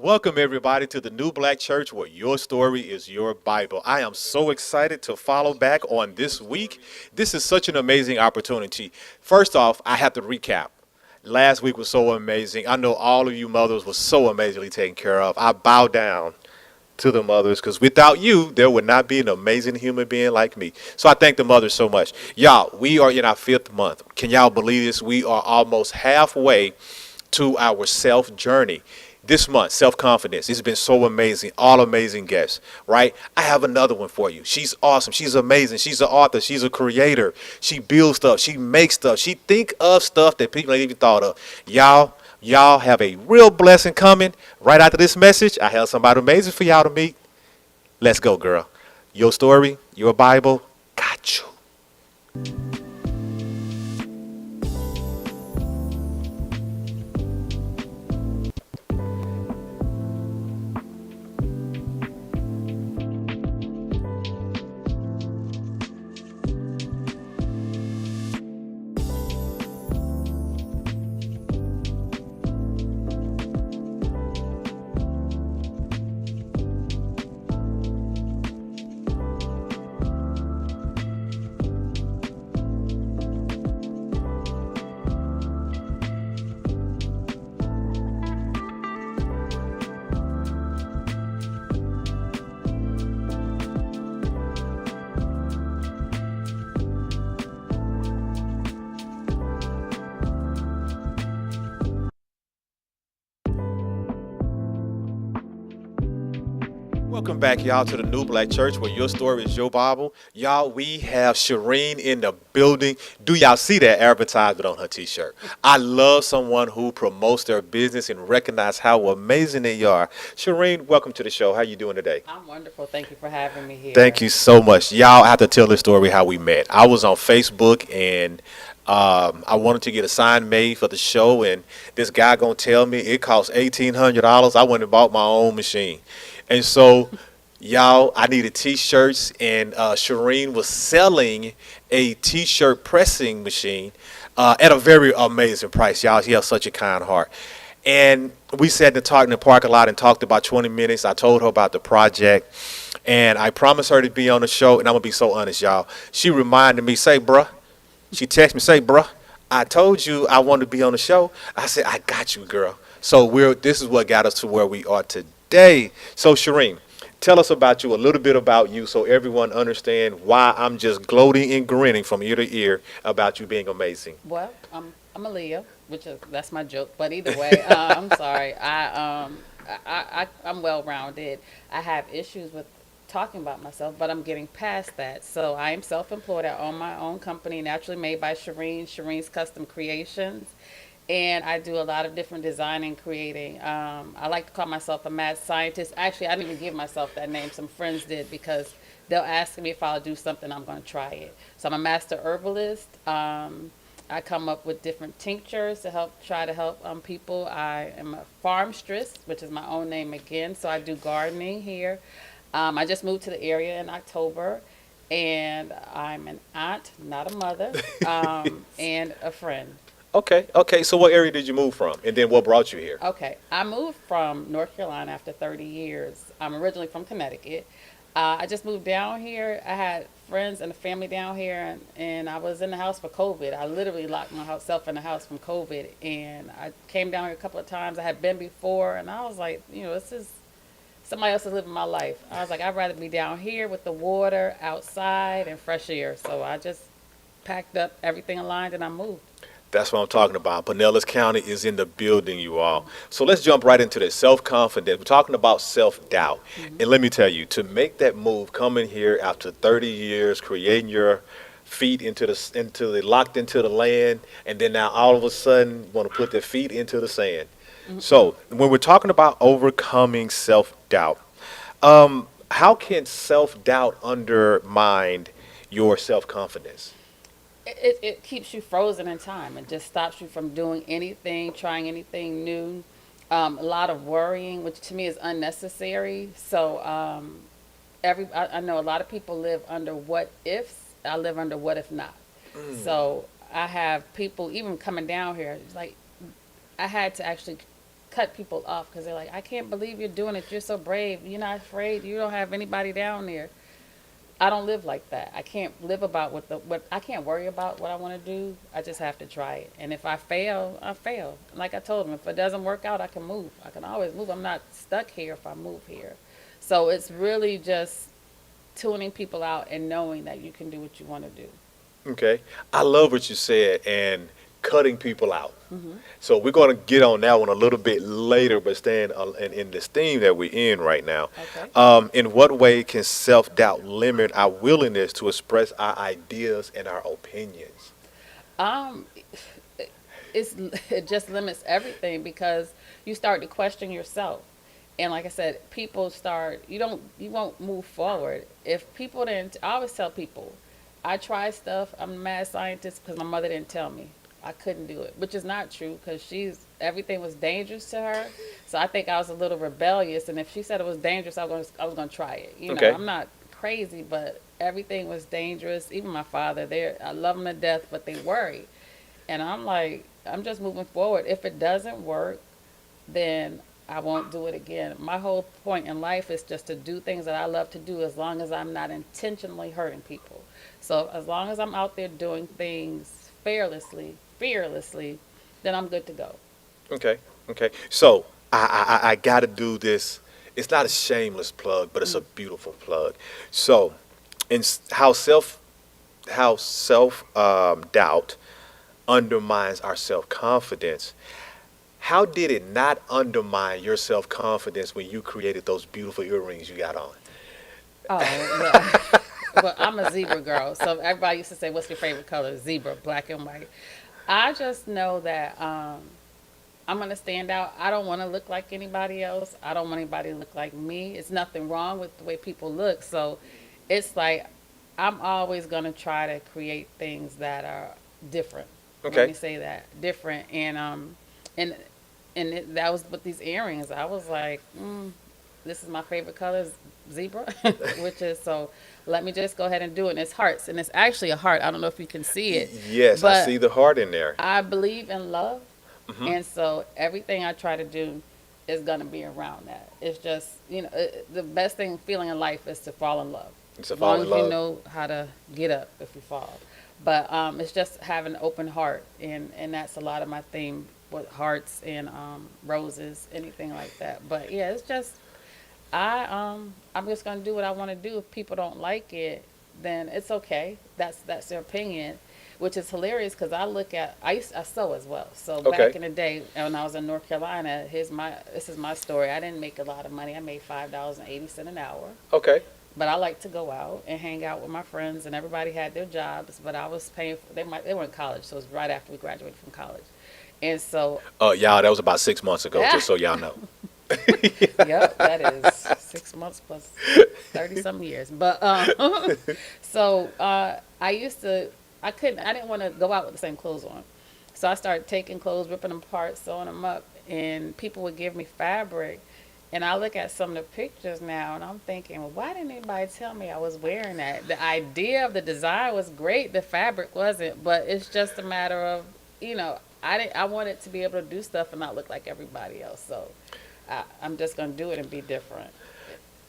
Welcome, everybody, to the New Black Church where your story is your Bible. I am so excited to follow back on this week. This is such an amazing opportunity. First off, I have to recap. Last week was so amazing. I know all of you mothers were so amazingly taken care of. I bow down to the mothers because without you, there would not be an amazing human being like me. So I thank the mothers so much. Y'all, we are in our fifth month. Can y'all believe this? We are almost halfway to our self journey. This month, self confidence. It's been so amazing. All amazing guests, right? I have another one for you. She's awesome. She's amazing. She's an author. She's a creator. She builds stuff. She makes stuff. She think of stuff that people ain't even thought of. Y'all have a real blessing coming. Right after this message, I have somebody amazing for y'all to meet. Let's go, girl. Your story, your Bible, got you. Welcome back, y'all, to the New Black Church where your story is your Bible. Y'all, we have Shireen in the building. Do y'all see that advertisement on her t-shirt? I love someone who promotes their business and recognize how amazing they are. Shireen, welcome to the show. How you doing today? I'm wonderful. Thank you for having me here. Thank you so much. Y'all I have to tell the story how we met. I was on Facebook and I wanted to get a sign made for the show, and this guy gonna tell me it costs $1,800. I went and bought my own machine, and so y'all, I needed T-shirts, and Shireen was selling a T-shirt pressing machine at a very amazing price. Y'all, she has such a kind heart. And we sat and talked in the parking lot and talked about 20 minutes. I told her about the project, and I promised her to be on the show. And I'm gonna be so honest, y'all. She reminded me, say, bruh. She texted me, say, bruh, I told you I wanted to be on the show. I said, I got you, girl. So this is what got us to where we are today. So Shireen, tell us about you, a little bit about you, so everyone understand why I'm just gloating and grinning from ear to ear about you being amazing. Well, I'm a Leo, which is that's my joke. But either way, I'm sorry. I'm well rounded. I have issues with talking about myself, but I'm getting past that. So I am self-employed. I own my own company, naturally made by Shireen's Custom Creations. And I do a lot of different designing, creating. I like to call myself a mad scientist. Actually, I didn't even give myself that name. Some friends did because they'll ask me if I'll do something. I'm going to try it. So I'm a master herbalist. I come up with different tinctures to try to help people. I am a farmstress, which is my own name again. So I do gardening here. I just moved to the area in October, and I'm an aunt, not a mother, and a friend. Okay. So what area did you move from? And then what brought you here? Okay, I moved from North Carolina after 30 years. I'm originally from Connecticut. I just moved down here. I had friends and a family down here, and I was in the house for COVID. I literally locked myself in the house from COVID, and I came down here a couple of times. I had been before, and I was like, this is somebody else is living my life. I was like, I'd rather be down here with the water, outside, and fresh air. So I just packed up everything aligned, and I moved. That's what I'm talking about. Pinellas County is in the building, you all. So let's jump right into this. Self-confidence. We're talking about self-doubt. And let me tell you, to make that move, coming here after 30 years, creating your feet into the locked into the land, and then now all of a sudden want to put their feet into the sand. So when we're talking about overcoming self-doubt, how can self-doubt undermine your self-confidence? It keeps you frozen in time and just stops you from doing anything, trying anything new. A lot of worrying, which to me is unnecessary. So I know a lot of people live under what ifs. I live under what if not. So I have people even coming down here. It's like I had to actually cut people off because they're like, I can't believe you're doing it. You're so brave. You're not afraid. You don't have anybody down there. I don't live like that. I can't live about what I can't worry about what I want to do. I just have to try it. And if I fail, I fail. Like I told them, if it doesn't work out, I can move. I can always move. I'm not stuck here if I move here. So it's really just tuning people out and knowing that you can do what you want to do. Okay. I love what you said and cutting people out. Hmm. So we're going to get on that one a little bit later, but staying in this theme that we're in right now. Okay. In what way can self-doubt limit our willingness to express our ideas and our opinions? Um, it's it just limits everything because you start to question yourself. And like I said, people start you won't move forward if people didn't. I always tell people, I try stuff. I'm a mad scientist because my mother didn't tell me I couldn't do it, which is not true because she's everything was dangerous to her. So I think I was a little rebellious, and if she said it was dangerous, I was gonna try it. You know, Okay. I'm not crazy, but everything was dangerous. Even my father, I love him to death, but they worry. And I'm like, I'm just moving forward. If it doesn't work, then I won't do it again. My whole point in life is just to do things that I love to do as long as I'm not intentionally hurting people. So as long as I'm out there doing things fearlessly, then I'm good to go. Okay. Okay. So I got to do this. It's not a shameless plug, but it's a beautiful plug. So, how self doubt undermines our self confidence. How did it not undermine your self confidence when you created those beautiful earrings you got on? Oh, well, well, I'm a zebra girl. So everybody used to say, what's your favorite color? Zebra, black and white. I just know that I'm going to stand out. I don't want to look like anybody else. I don't want anybody to look like me. It's nothing wrong with the way people look. So it's like I'm always going to try to create things that are different. Let Okay. me say that different. And that was with these earrings. I was like, this is my favorite color, is zebra, which is so. Let me just go ahead and do it. And it's hearts, and it's actually a heart. I don't know if you can see it, Yes, I but see the heart in there. I believe in love, Hmm. and so everything I try to do is going to be around that. It's just, the best thing feeling in life is to fall in love. It's a As fall long in as you love. know how to get up if you fall. But it's just having an open heart, and that's a lot of my theme with hearts and roses, anything like that. But yeah, it's just I'm just gonna do what I want to do. If people don't like it, then it's okay. That's their opinion, which is hilarious because I sew as well. So Okay. back in the day when I was in North Carolina, this is my story. I didn't make a lot of money. I made $5.80 an hour, Okay. but I like to go out and hang out with my friends, and everybody had their jobs. But I was paying for they were in college, so it was right after we graduated from college, and so Y'all, that was about 6 months ago, just so y'all know. yep, that is 6 months plus 30 some years. But so I used to, I didn't want to go out with the same clothes on. So I started taking clothes, ripping them apart, sewing them up, and people would give me fabric. And I look at some of the pictures now, and I'm thinking, well, why didn't anybody tell me I was wearing that? The idea of the design was great, the fabric wasn't, but it's just a matter of, I wanted to be able to do stuff and not look like everybody else. So I'm just gonna do it and be different.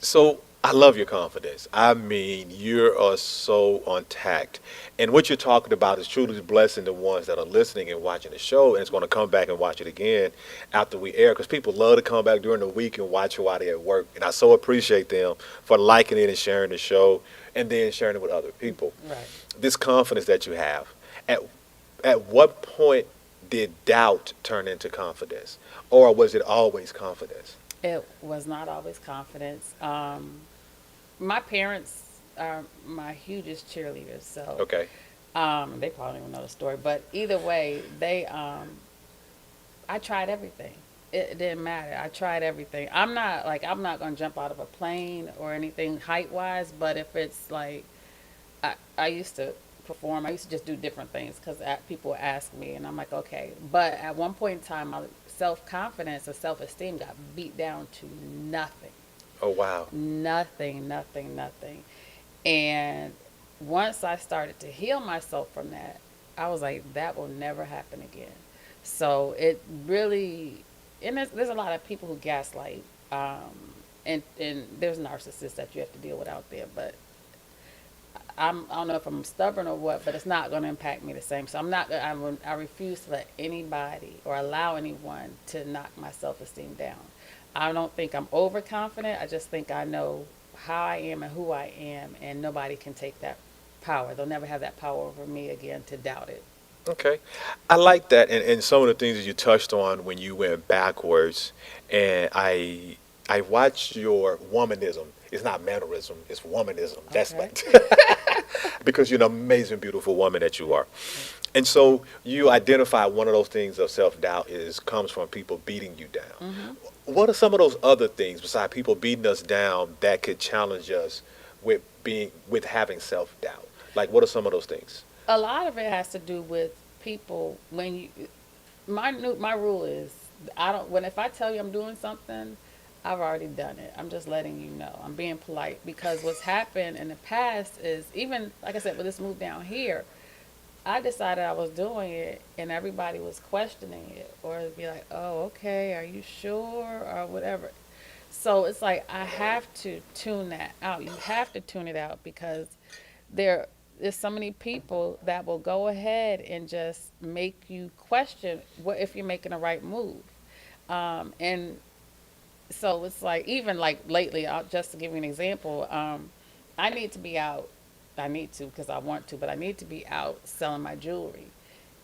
So I love your confidence. I mean, you are so on tact. And what you're talking about is truly blessing the ones that are listening and watching the show. And it's going to come back and watch it again after we air because people love to come back during the week and watch it while they're at work. And I so appreciate them for liking it and sharing the show and then sharing it with other people. Right. This confidence that you have, at, at what point did doubt turn into confidence? Or was it always confidence? It was not always confidence. My parents are my hugest cheerleaders, so Okay. they probably don't even know the story. But either way, I tried everything. It didn't matter. I tried everything. I'm not gonna jump out of a plane or anything height wise. But if it's like, I used to perform. I used to just do different things because people would ask me, and I'm like, okay. But at one point in time, my self confidence or self esteem got beat down to nothing. Oh, wow. Nothing. And once I started to heal myself from that, I was like, that will never happen again. So it really and there's a lot of people who gaslight, and there's narcissists that you have to deal with out there. But I don't know if I'm stubborn or what, but it's not going to impact me the same. So I'm not. I refuse to let anybody or allow anyone to knock my self-esteem down. I don't think I'm overconfident. I just think I know how I am and who I am, and nobody can take that power. They'll never have that power over me again to doubt it. Okay. I like that, and some of the things that you touched on when you went backwards, and I watched your womanism. It's not mannerism, it's womanism. That's Okay. like because you're an amazing, beautiful woman that you are. And so you identify one of those things of self doubt is comes from people beating you down. Hmm. What are some of those other things besides people beating us down that could challenge us with having self doubt? Like what are some of those things? A lot of it has to do with people. When you, my rule is, I don't. When if I tell you I'm doing something, I've already done it. I'm just letting you know. I'm being polite because what's happened in the past is, even like I said, with this move down here, I decided I was doing it, and everybody was questioning it, or it'd be like, "Oh, okay, are you sure?" or whatever. So it's like I have to tune that out. You have to tune it out because there there's so many people that will go ahead and just make you question what if you're making the right move. And so it's like, even like lately, just to give you an example, I need to be out. I need to because I want to, but I need to be out selling my jewelry.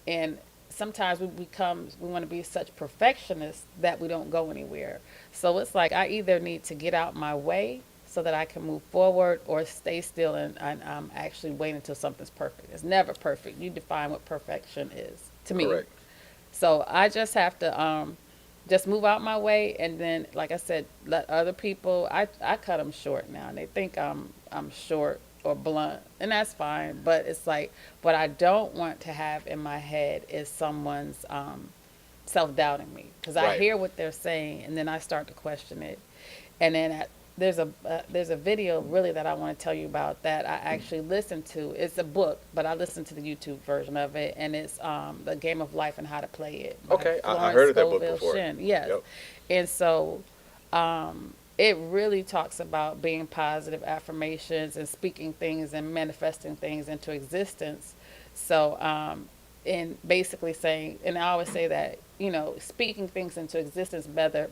And sometimes we want to be such perfectionists that we don't go anywhere. So it's like I either need to get out my way so that I can move forward, or stay still and actually wait until something's perfect. It's never perfect. You define what perfection is to me. Correct. So I just have to just move out my way, and then, like I said, let other people. I cut them short now, and they think I'm short or blunt, and that's fine. But it's like what I don't want to have in my head is someone's self doubting me, because I Right. hear what they're saying, and then I start to question it, and then there's a video really that I want to tell you about that I actually listened to. It's a book, but I listened to the YouTube version of it, and it's The Game of Life and How to Play It by Okay. I Florence heard of that book Scovel before. Shinn. Yes, Yep. and so it really talks about being positive affirmations and speaking things and manifesting things into existence. So, and basically saying, and I always say that, speaking things into existence,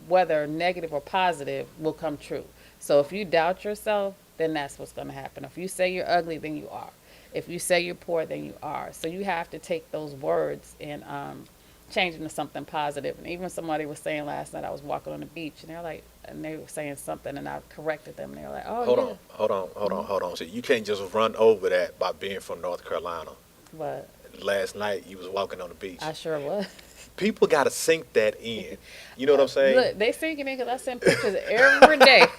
whether negative or positive, will come true. So if you doubt yourself, then that's what's going to happen. If you say you're ugly, then you are. If you say you're poor, then you are. So you have to take those words and change them to something positive. And even somebody was saying last night, I was walking on the beach, and they're like, and they were saying something, and I corrected them, and they were like, "Oh Hold yeah, on, hold on, hold on, hold on. So you can't just run over that by being from North Carolina. but Last night you was walking on the beach. I sure was." People got to sink that in. You know what I'm saying? Look, they sinking in because I send pictures every day.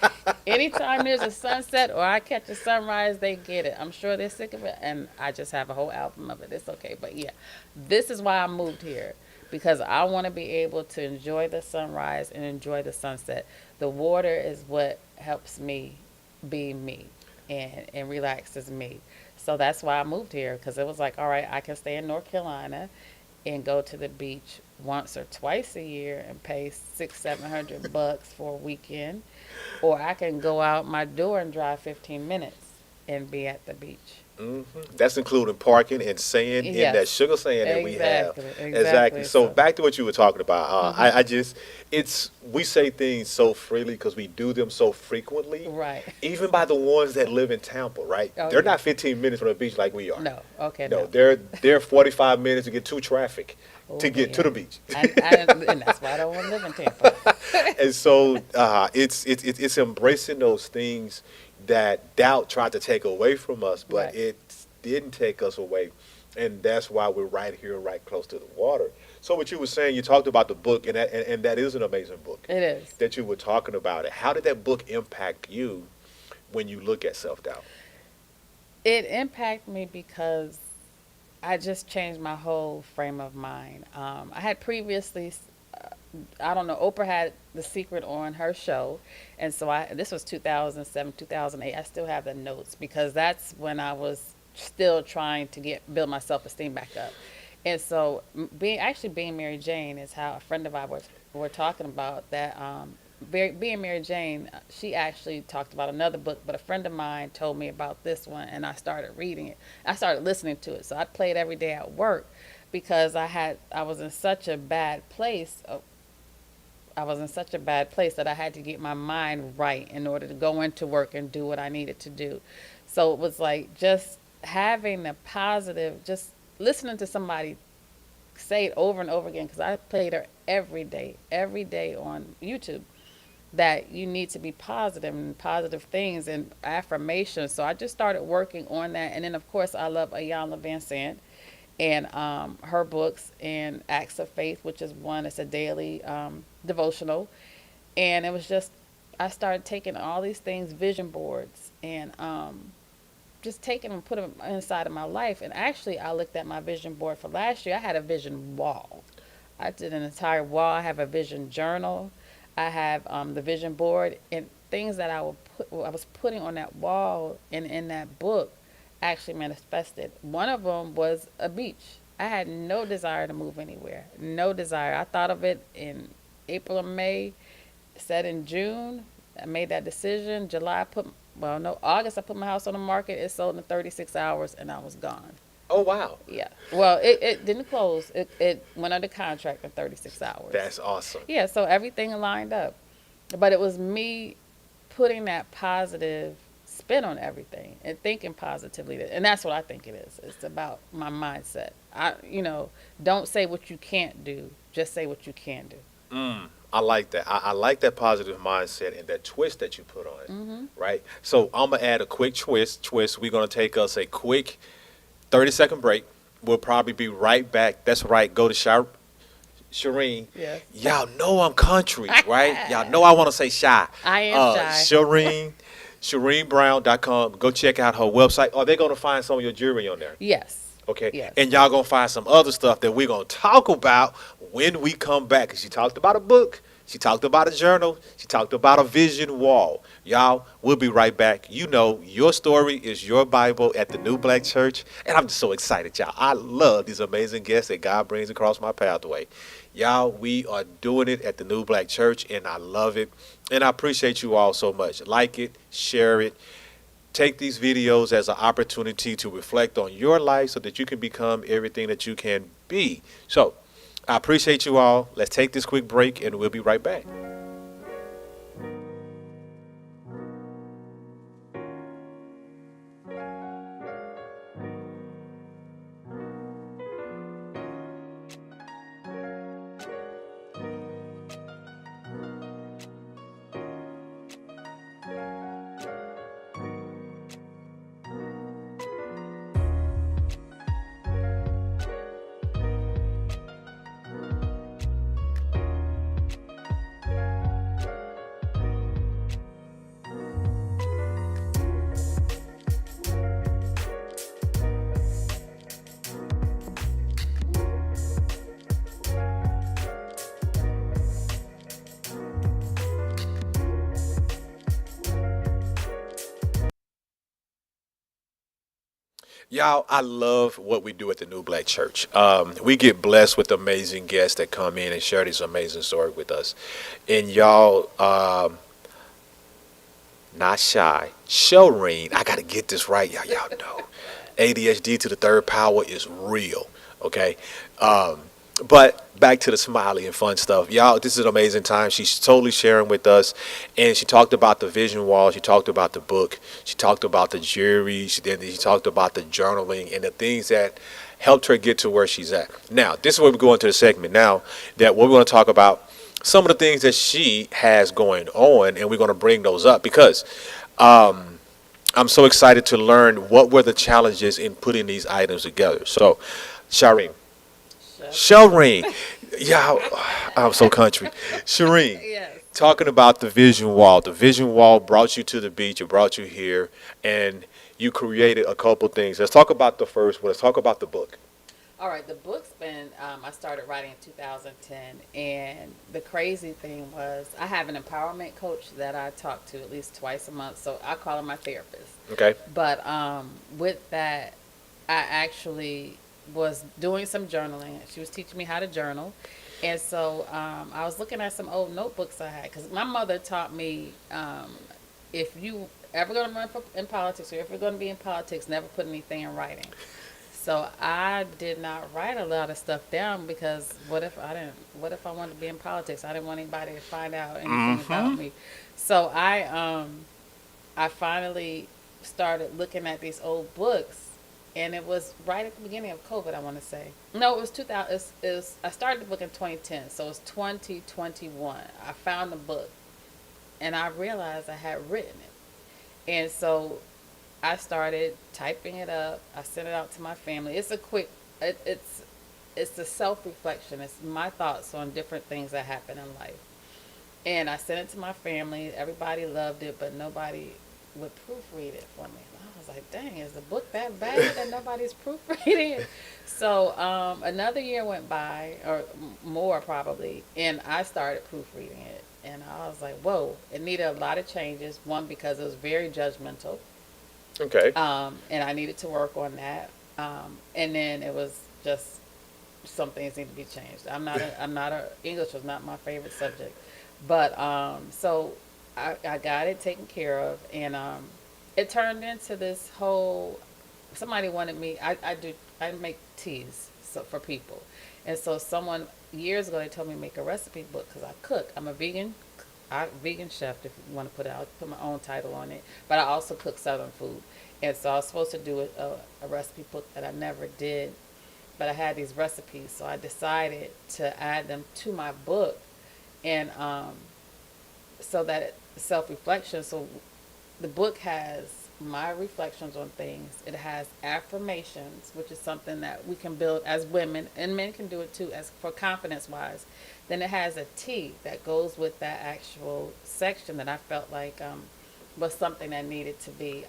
Anytime there's a sunset or I catch a sunrise, they get it. I'm sure they're sick of it, and I just have a whole album of it. It's okay, but yeah, this is why I moved here, because I want to be able to enjoy the sunrise and enjoy the sunset. The water is what helps me be me and relaxes me. So that's why I moved here, because it was like, all right, I can stay in North Carolina and go to the beach once or twice a year and pay 600-700 bucks for a weekend, or I can go out my door and drive 15 minutes and be at the beach. hmm That's including parking and sand in that Yes, sugar sand that we have. exactly, Exactly. exactly. So So, back to what you were talking about. hmm We say things so freely because we do them so frequently. right. Even by the ones that live in Tampa, right? Oh They're yeah. not 15 minutes from the beach like we are. No. Okay. No, No. they're 45 minutes to get to traffic Oh to get to yeah. the beach. And that's why I don't want to live in Tampa. And so it's embracing those things that doubt tried to take away from us, but Right. it didn't take us away, and that's why we're right here, right close to the water. So what you were saying, you talked about the book, and that is an amazing book It is. that you were talking about it. How did that book impact you when you look at self doubt? It impacted me because I just changed my whole frame of mind. I had previously, I don't know, Oprah had The Secret on her show, and so this was 2007, 2008. I still have the notes because that's when I was still trying to build my self esteem back up. And so, being Mary Jane is how a friend of ours were talking about that. Being Mary Jane, she actually talked about another book, but a friend of mine told me about this one, and I started reading it. I started listening to it, so I played every day at work because I was in such a bad place. I was in such a bad place that I had to get my mind right in order to go into work and do what I needed to do. So it was like just having the positive, just listening to somebody say it over and over again because I played her every day on YouTube. That you need to be positive and positive things and affirmations. So I just started working on that, and then of course I love Ayanna Van Sant and her books and Acts of Faith, which is one. It's a daily devotional, and it was just I started taking all these things, vision boards, and just taking them and put them inside of my life. And actually, I looked at my vision board for last year. I had a vision wall. I did an entire wall. I have a vision journal. I have the vision board and things that I was putting on that wall and in that book actually manifested. One of them was a beach. I had no desire to move anywhere. No desire. I thought of it in April or May, said in June. I made that decision. August I put my house on the market. It sold in 36 hours and I was gone. Oh, wow. Yeah. Well, it didn't close. It went under contract in 36 hours. That's awesome. Yeah, so everything lined up. But it was me putting that positive spin on everything and thinking positively. And that's what I think it is. It's about my mindset. Don't say what you can't do. Just say what you can do. I like that. I like that positive mindset and that twist that you put on it, right? So I'm going to add a quick twist. We're going to take us a quick 30-second break. We'll probably be right back. That's right. Go to Shireen. Yes. Y'all know I'm country, right? Y'all know I want to say shy. I am shy. Shireen, ShireenBrown.com. Go check out her website. Are they going to find some of your jewelry on there? Yes. Okay. Yes. And y'all going to find some other stuff that we're going to talk about when we come back. 'Cause she talked about a book. She talked about a journal. She talked about a vision wall. Y'all, we'll be right back. You know, your story is your Bible at the New Black Church. And I'm just so excited, y'all. I love these amazing guests that God brings across my pathway. Y'all, we are doing it at the New Black Church, and I love it. And I appreciate you all so much. Like it, share it. Take these videos as an opportunity to reflect on your life so that you can become everything that you can be. So, I appreciate you all. Let's take this quick break, and we'll be right back. Y'all, I love what we do at the New Black Church. We get blessed with amazing guests that come in and share this amazing story with us. And y'all, not shy, Shireen, I got to get this right. Y'all know. ADHD to the third power is real, okay? But back to the smiley and fun stuff. Y'all, this is an amazing time. She's totally sharing with us. And she talked about the vision wall. She talked about the book. She talked about the jury. She talked about the journaling and the things that helped her get to where she's at. Now, this is where we go into the segment now that we're going to talk about some of the things that she has going on, and we're going to bring those up because I'm so excited to learn what were the challenges in putting these items together. So, Shireen, yeah, I'm so country. Shireen, Yes. talking about the vision wall. The vision wall brought you to the beach. It brought you here, and you created a couple things. Let's talk about the first one. Let's talk about the book. All right, the book's been, I started writing in 2010, and the crazy thing was I have an empowerment coach that I talk to at least twice a month, so I call her my therapist. Okay. But with that, I actually was doing some journaling. She was teaching me how to journal. And so I was looking at some old notebooks I had because my mother taught me if you ever going to run in politics or if you're going to be in politics, never put anything in writing. So I did not write a lot of stuff down because what if I didn't? What if I wanted to be in politics? I didn't want anybody to find out anything about me. So I finally started looking at these old books, and it was right at the beginning of COVID. I want to say no, it was 2000. I started the book in 2010, so it's 2021. I found the book, and I realized I had written it, and so I started typing it up. I sent it out to my family. It's a quick. It's a self reflection. It's my thoughts on different things that happen in life. And I sent it to my family. Everybody loved it, but nobody would proofread it for me. And I was like, dang, is the book that bad that nobody's proofreading it? So another year went by, or more probably, and I started proofreading it. And I was like, whoa, it needed a lot of changes. One, because it was very judgmental, Okay. and I needed to work on that. And then it was just some things need to be changed. English was not my favorite subject. But so I got it taken care of, and it turned into this whole. Somebody wanted me. I make teas for people, and so someone years ago they told me to make a recipe book because I cook. I'm a vegan chef. If you want to put it, I'll put my own title on it. But I also cook Southern food, and so I was supposed to do a recipe book that I never did. But I had these recipes, so I decided to add them to my book, and so that self reflection. So the book has my reflections on things. It has affirmations, which is something that we can build as women, and men can do it too, as for confidence wise. Then it has a T that goes with that actual section that I felt like was something that needed to be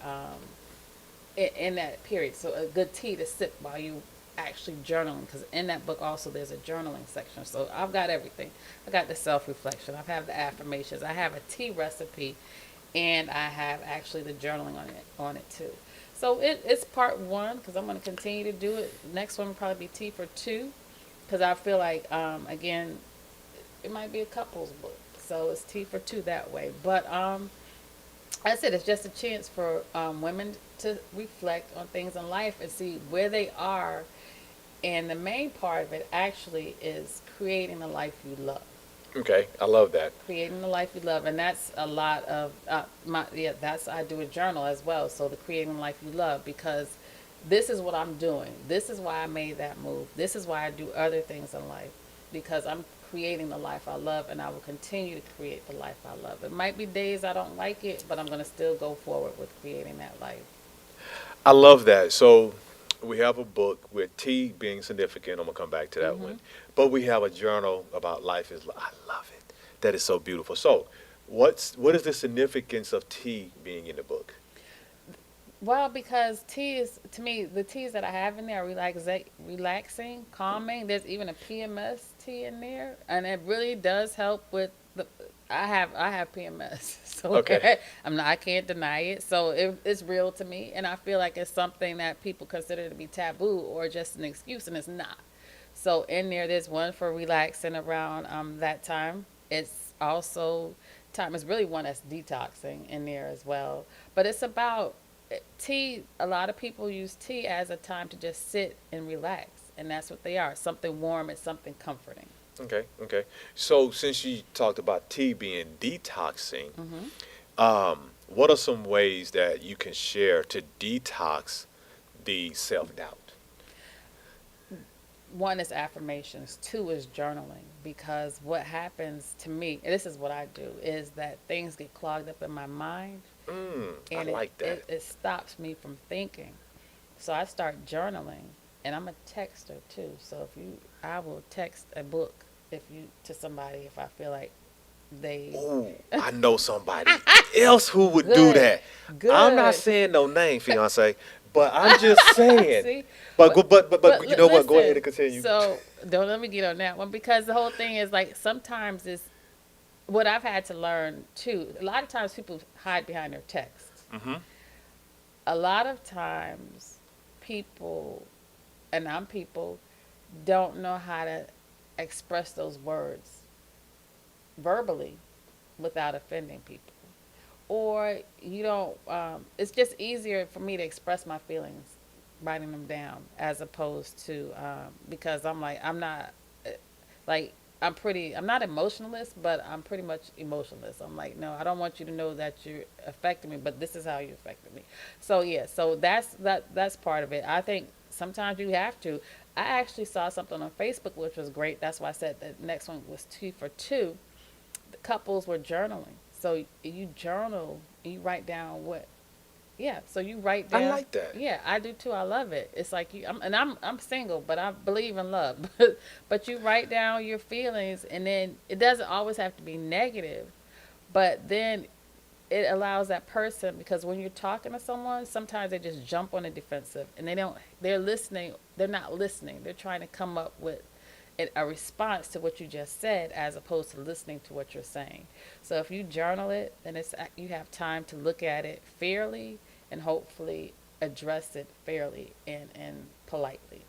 in that period. So a good tea to sip while you actually journaling, because in that book also there's a journaling section. So I've got everything. I got the self-reflection, I have the affirmations, I have a tea recipe, and I have actually the journaling on it too. So it's part one because I'm going to continue to do it. Next one will probably be tea for two, because I feel like again it might be a couples book, so it's tea for two that way. But I said it's just a chance for women to reflect on things in life and see where they are. And the main part of it actually is creating the life you love. Okay. I love that. Creating the life you love, and that's a lot of That's I do a journal as well. So the creating the life you love, because this is what I'm doing. This is why I made that move. This is why I do other things in life, because I'm creating the life I love, and I will continue to create the life I love. It might be days I don't like it, but I'm going to still go forward with creating that life. I love that. So we have a book with T being significant. I'm gonna come back to that Mm-hmm. one. But we have a journal about life is. I love it. That is so beautiful. So, what is the significance of T being in the book? Well, because tea is, to me, the teas that I have in there are relaxing, calming. There's even a PMS tea in there, and it really does help with the. I have PMS, so Okay. I can't deny it. So it's real to me, and I feel like it's something that people consider to be taboo or just an excuse, and it's not. So in there's one for relaxing around that time. It's also time. It's really one that's detoxing in there as well. But it's about tea. A lot of people use tea as a time to just sit and relax, and that's what they are. Something warm. It's something comforting. Okay. Okay. So, since you talked about T being detoxing, Hmm. what are some ways that you can share to detox the self doubt? One is affirmations. Two is journaling, because what happens to me, and this is what I do, is that things get clogged up in my mind, I and it, like that. it, it stops me from thinking. So I start journaling, and I'm a texter too. So I will text a book if you to somebody if I feel like they Ooh, I know somebody else who would do good, that. I'm not good. saying no name, fiance, but I'm just saying. See, But but go, but you know what? Go ahead listen. and continue. So don't let me get on that one, because the whole thing is like sometimes it's what I've had to learn too. A lot of times people hide behind their texts. Hmm. A lot of times people and I'm people, don't know how to express those words verbally without offending people. Or you don't, it's just easier for me to express my feelings writing them down as opposed to, because I'm like, I'm not, like, I'm not emotionalist, but I'm pretty much emotionless. I'm like, no, I don't want you to know that you're affecting me, but this is how you affected me. So yeah, so that's part of it. I think sometimes you have to. I actually saw something on Facebook which was great. That's why I said the next one was 2 for 2. The couples were journaling. So you journal, you write down what, yeah, so you write I down. like that. Yeah, I do too. I love it. It's like I'm single, but I believe in love. But you write down your feelings, and then it doesn't always have to be negative. But then it allows that person, because when you're talking to someone, sometimes they just jump on the defensive, and they don't. They're listening. They're not listening. They're trying to come up with a response to what you just said, as opposed to listening to what you're saying. So if you journal it, then it's you have time to look at it fairly and hopefully address it fairly and politely.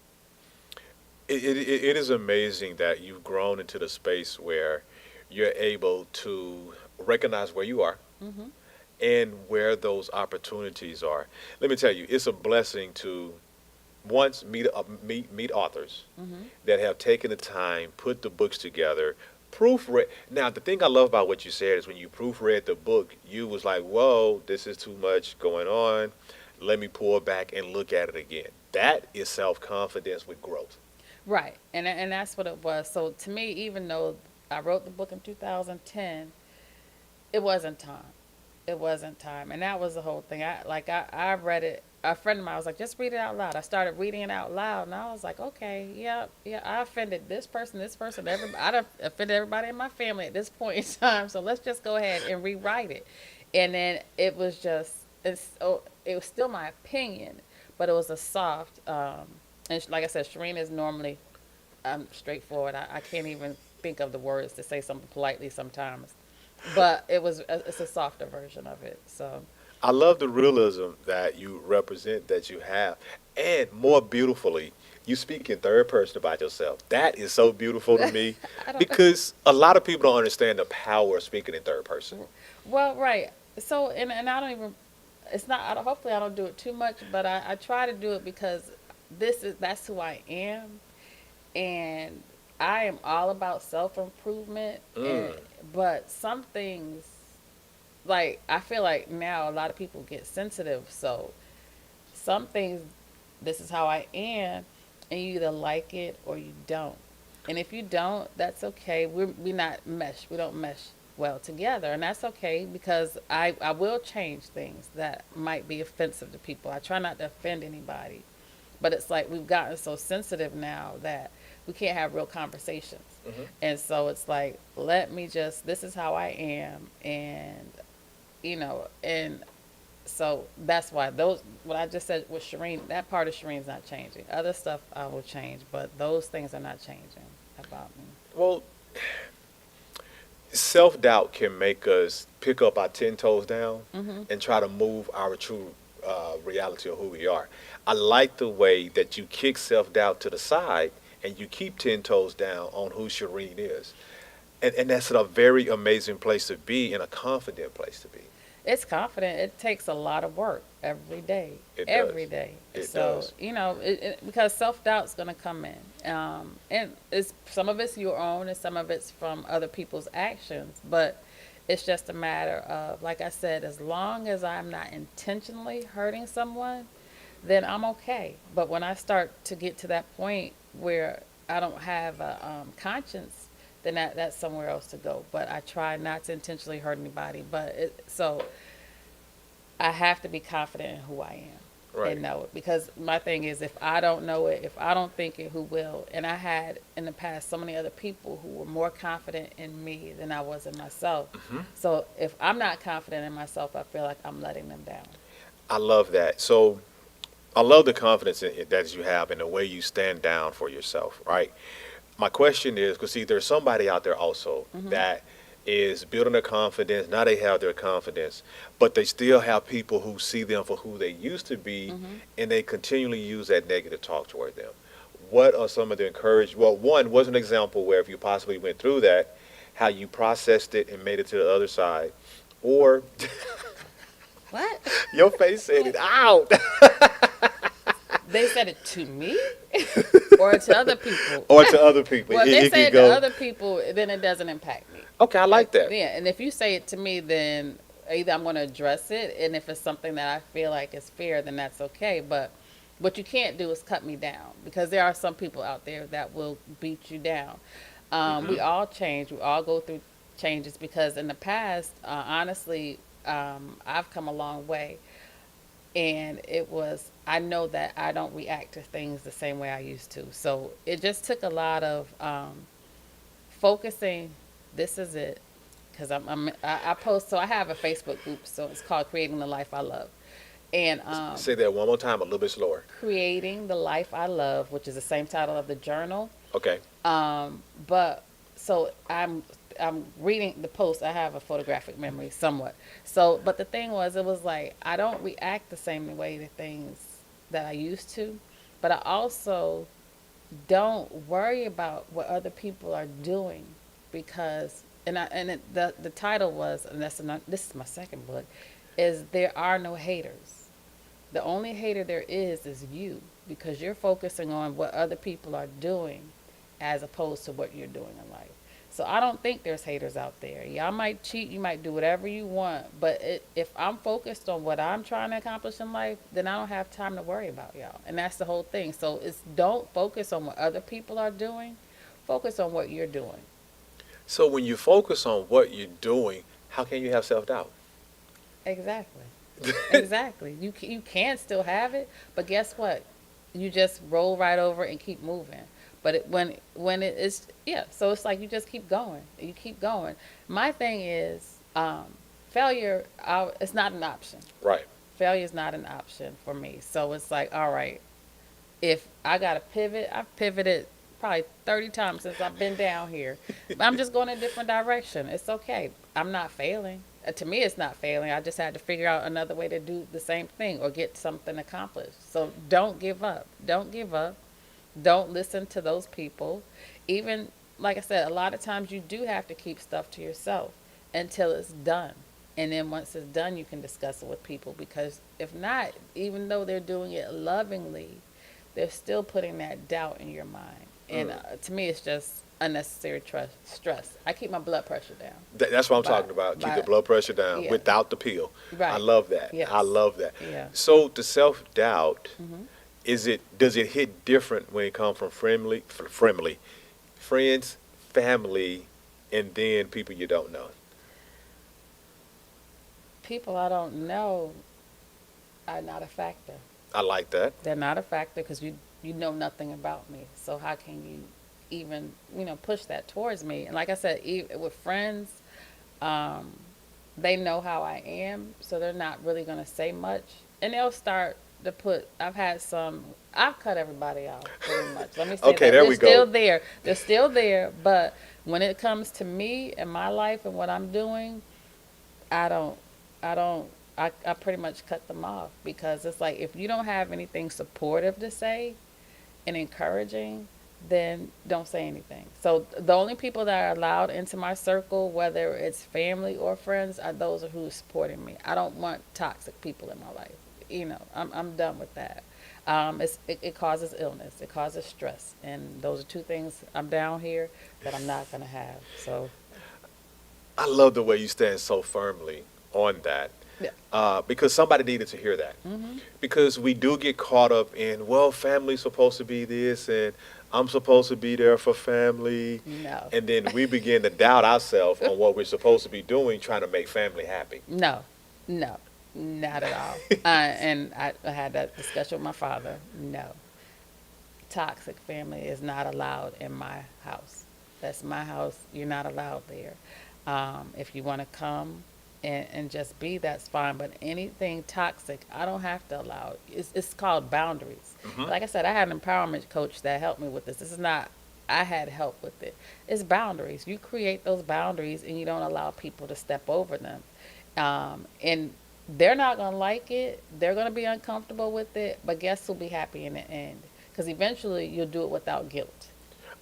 It is amazing that you've grown into the space where you're able to recognize where you are Hmm. and where those opportunities are. Let me tell you, it's a blessing to once meet authors Hmm. that have taken the time, put the books together, proofread. Now, the thing I love about what you said is when you proofread the book, you was like, "Whoa, this is too much going on. Let me pull back and look at it again." That is self confidence with growth. Right, and that's what it was. So to me, even though I wrote the book in 2010, it wasn't time. It wasn't time, and that was the whole thing. I read it. A friend of mine was like, "Just read it out loud." I started reading it out loud, and I was like, "Okay, yeah, yeah." I offended this person, everybody. I done offended everybody in my family at this point in time. So let's just go ahead and rewrite it. And then it was just, it was still my opinion, but it was a soft. And like I said, Shireen is normally straightforward. I can't even think of the words to say something politely sometimes, but it's a softer version of it. So I love the realism that you represent, that you have, and more beautifully, you speak in third person about yourself. That is so beautiful to me I don't. because a lot of people don't understand the power of speaking in third person. Well, right. So and I don't even. It's not. Hopefully, I don't do it too much, but I try to do it because that's who I am, and I am all about self improvement. And Mm. but some things, like, I feel like now a lot of people get sensitive. So some things, this is how I am, and you either like it or you don't. And if you don't, that's okay. We not mesh. We don't mesh well together, and that's okay, because I will change things that might be offensive to people. I try not to offend anybody, but it's like we've gotten so sensitive now that we can't have real conversations. Hmm. And so it's like, let me just, this is how I am, and and so that's why those, what I just said with Shireen, that part of Shireen's not changing. Other stuff I will change, but those things are not changing about me. Well, self doubt can make us pick up our 10 toes down Hmm. and try to move our true reality of who we are. I like the way that you kick self doubt to the side and you keep 10 toes down on who Shireen is. And that's a very amazing place to be and a confident place to be. It's confident. It takes a lot of work every day, It does. every day. It So does. because self doubt's gonna come in, and it's some of it's your own, and some of it's from other people's actions. But it's just a matter of, like I said, as long as I'm not intentionally hurting someone, then I'm okay. But when I start to get to that point where I don't have a conscience, then that's somewhere else to go. But I try not to intentionally hurt anybody. So I have to be confident in who I am Right. and know it. Because my thing is, if I don't know it, if I don't think it, who will? And I had in the past so many other people who were more confident in me than I was in myself. Hmm. So if I'm not confident in myself, I feel like I'm letting them down. I love that. So I love the confidence that you have and the way you stand down for yourself, right? My question is, because see, there's somebody out there also Hmm. that is building their confidence. Now they have their confidence, but they still have people who see them for who they used to be, Hmm. and they continually use that negative talk toward them. what are some of the encourage? Well, one was an example where if you possibly went through that, how you processed it and made it to the other side, or What? your face said it out, They said it to me or to other people? or to other people. Well, if they It say could it to go. other people, then it doesn't impact me. Okay, I like that. Yeah, and if you say it to me, then either I'm going to address it, and if it's something that I feel like is fair, then that's okay. But what you can't do is cut me down, because there are some people out there that will beat you down. We all change. We all go through changes, because in the past, honestly, I've come a long way, and I know that I don't react to things the same way I used to. So it just took a lot of focusing. This is it, because I post. So I have a Facebook group. So it's called Creating the Life I Love, and Say that one more time, a little bit slower. Creating the Life I Love, which is the same title of the journal. Okay. But so I'm reading the post. I have a photographic memory somewhat. So, but the thing was, it was like I don't react the same way to things that I used to, but I also don't worry about what other people are doing, because the title was, and this is my second book, is There Are No Haters. The only hater there is you, because you're focusing on what other people are doing as opposed to what you're doing in life. So I don't think there's haters out there. Y'all might cheat, you might do whatever you want, but if I'm focused on what I'm trying to accomplish in life, then I don't have time to worry about y'all. And that's the whole thing. So it's, don't focus on what other people are doing. Focus on what you're doing. So when you focus on what you're doing, how can you have self-doubt? Exactly. Exactly. You can still have it, but guess what? You just roll right over and keep moving. But when it is, yeah. So it's like you just keep going. You keep going. My thing is, failure. It's not an option. Right. Failure is not an option for me. So it's like, all right, if I got to pivot, I've pivoted probably 30 times since I've been down here. But I'm just going a different direction. It's okay. I'm not failing. To me, it's not failing. I just had to figure out another way to do the same thing or get something accomplished. So don't give up. Don't give up. Don't listen to those people. Even, like I said, a lot of times you do have to keep stuff to yourself until it's done. And then once it's done, you can discuss it with people. Because if not, even though they're doing it lovingly, they're still putting that doubt in your mind. And to me, it's just unnecessary stress. I keep my blood pressure down. That's what I'm By- talking about. Keep by- the blood pressure down yeah. without the pill. Right. I love that. Yes. I love that. Yeah. So the self-doubt, Mhm. does it hit different when it comes from friends, family, and then people you don't know? People I don't know are not a factor. I like that. They're not a factor, because you know nothing about me. So how can you even push that towards me? And like I said, with friends, they know how I am, so they're not really going to say much, and they'll start to put. I've cut everybody off pretty much. Let me say Okay, that. there They're we go. still there. They're still there, but when it comes to me and my life and what I'm doing, I don't. I pretty much cut them off, because it's like, if you don't have anything supportive to say and encouraging, then don't say anything. So the only people that are allowed into my circle, whether it's family or friends, are those who are supporting me. I don't want toxic people in my life. I'm done with that. It causes illness. It causes stress. And those are two things I'm down here that I'm not going to have. So, I love the way you stand so firmly on that. yeah. Because somebody needed to hear that. Hmm. Because we do get caught up in, well, family's supposed to be this, and I'm supposed to be there for family. No. And then we begin to doubt ourselves on what we're supposed to be doing, trying to make family happy. No, no, not at all. And I had that discussion with my father. No, toxic family is not allowed in my house. That's my house. You're not allowed there. If you want to come and just be, that's fine. But anything toxic, I don't have to allow it. It's called boundaries. Like I said, I had an empowerment coach that helped me with this. This is not, I had help with it. It's boundaries. You create those boundaries and you don't allow people to step over them. And they're not going to like it. They're going to be uncomfortable with it. But guess who'll be happy in the end? because eventually you'll do it without guilt.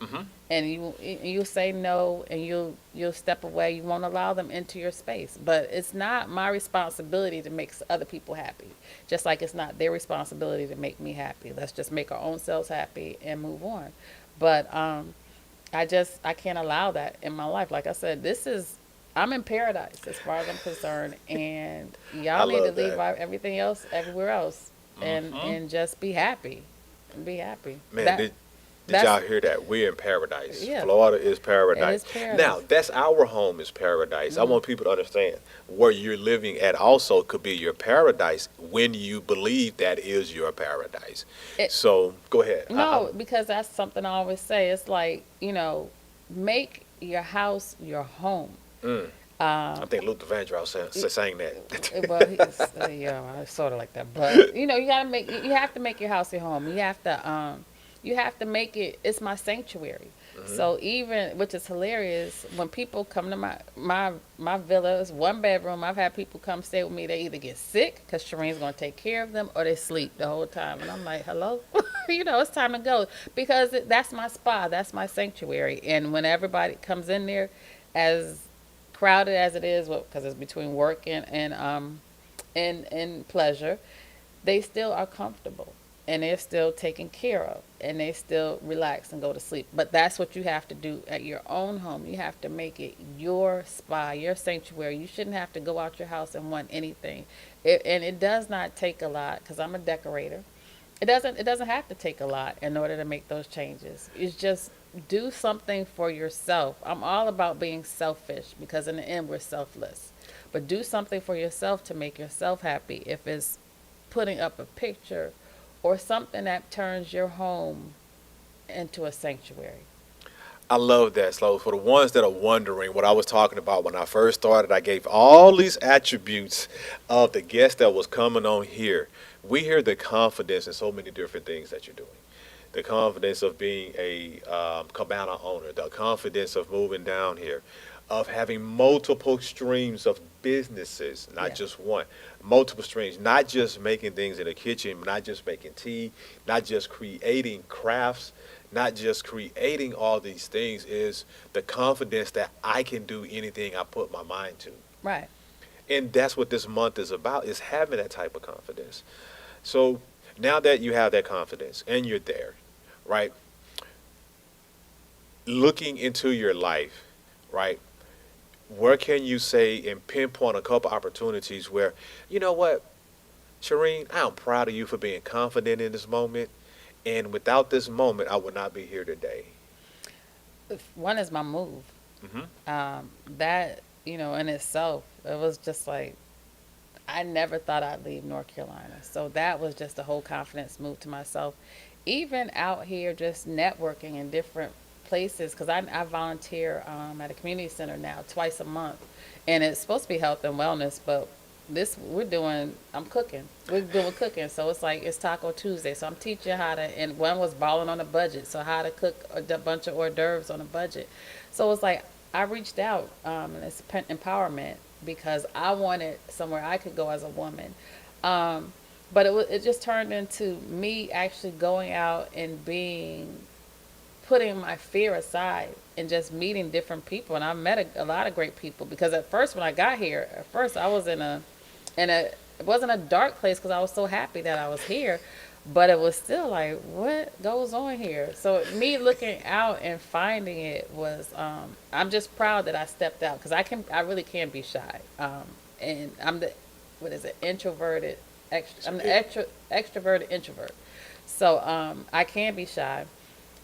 Hmm. And you say no, and you'll step away. You won't allow them into your space. But it's not my responsibility to make other people happy, just like it's not their responsibility to make me happy. Let's just make our own selves happy and move on. But I can't allow that in my life. Like I said, I'm in paradise as far as I'm concerned, and I y'all need to love leave that. everything else everywhere else, and Hmm. and just be happy, and be happy. Man, That did that's y'all hear that? We're in paradise. Yeah, Florida is it paradise. is paradise. Now, that's our home is paradise. I Hmm. want people to understand where you're living at also could be your paradise when you believe that is your paradise. It So go ahead. No, because that's something I always say. It's like, make your house your home. Mm, I Um, think Luther Vandross saying well, that. he's, sort of like that, but you have to make your house your home. You have to make it. It's my sanctuary. Hmm. So even, which is hilarious, when people come to my villa, it's 1 bedroom. I've had people come stay with me. They either get sick because Shireen's going to take care of them, or they sleep the whole time. And I'm like, hello, it's time to go, because that's my spa, that's my sanctuary. And when everybody comes in there, as crowded as it is, because it's between work and pleasure, they still are comfortable, and they're still taken care of, and they still relax and go to sleep. But that's what you have to do at your own home. You have to make it your spa, your sanctuary. You shouldn't have to go out your house and want anything. And it does not take a lot, because I'm a decorator. It doesn't have to take a lot in order to make those changes. It's just do something for yourself. I'm all about being selfish, because in the end we're selfless. But do something for yourself to make yourself happy. If it's putting up a picture or something that turns your home into a sanctuary. I love that, Slow. For the ones that are wondering what I was talking about when I first started, I gave all these attributes of the guest that was coming on here. We hear the confidence in so many different things that you're doing. The confidence of being a cabana owner, the confidence of moving down here, of having multiple streams of businesses, not Yeah. just one, multiple streams, not just making things in the kitchen, not just making tea, not just creating crafts, not just creating all these things, is the confidence that I can do anything I put my mind to. Right. And that's what this month is about, is having that type of confidence. So now that you have that confidence and you're there, right? Looking into your life, right? Where can you say and pinpoint a couple opportunities where, you know what, Shireen, I'm proud of you for being confident in this moment. And without this moment, I would not be here today. One is my move. Hmm. That, in itself, it was just like, I never thought I'd leave North Carolina. So that was just a whole confidence move to myself. Even out here, just networking in different places, because I volunteer at a community center now twice a month. And it's supposed to be health and wellness, but I'm cooking. We're doing cooking. So it's like, it's Taco Tuesday. So I'm teaching how to, and one was balling on a budget. So how to cook a bunch of hors d'oeuvres on a budget. So it's like, I reached out, and it's empowerment, because I wanted somewhere I could go as a woman. Um, but it just turned into me actually going out and putting my fear aside and just meeting different people. And I met a lot of great people, because at first when I got here, at first I was it wasn't a dark place, because I was so happy that I was here, but it was still like, what goes on here? So me looking out and finding it was, I'm just proud that I stepped out, because I really can be shy. And I'm what is it, introverted, I'm the extroverted introvert. So I can be shy,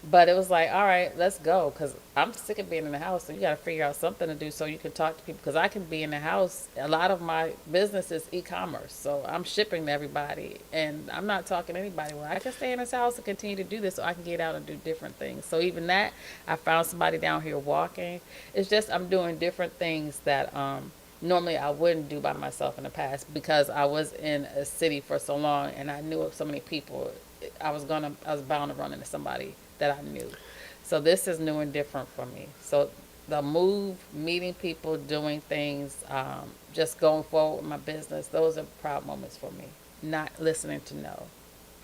but it was like, all right, let's go, because I'm sick of being in the house. So you got to figure out something to do so you can talk to people. Because I can be in the house. A lot of my business is e-commerce, so I'm shipping to everybody, and I'm not talking to anybody. Well, I can stay in this house and continue to do this, so I can get out and do different things. So even that, I found somebody down here walking. It's just I'm doing different things that normally I wouldn't do by myself in the past, because I was in a city for so long and I knew of so many people. I was bound to run into somebody that I knew. So this is new and different for me. So the move, meeting people, doing things, just going forward with my business, those are proud moments for me. Not listening to no.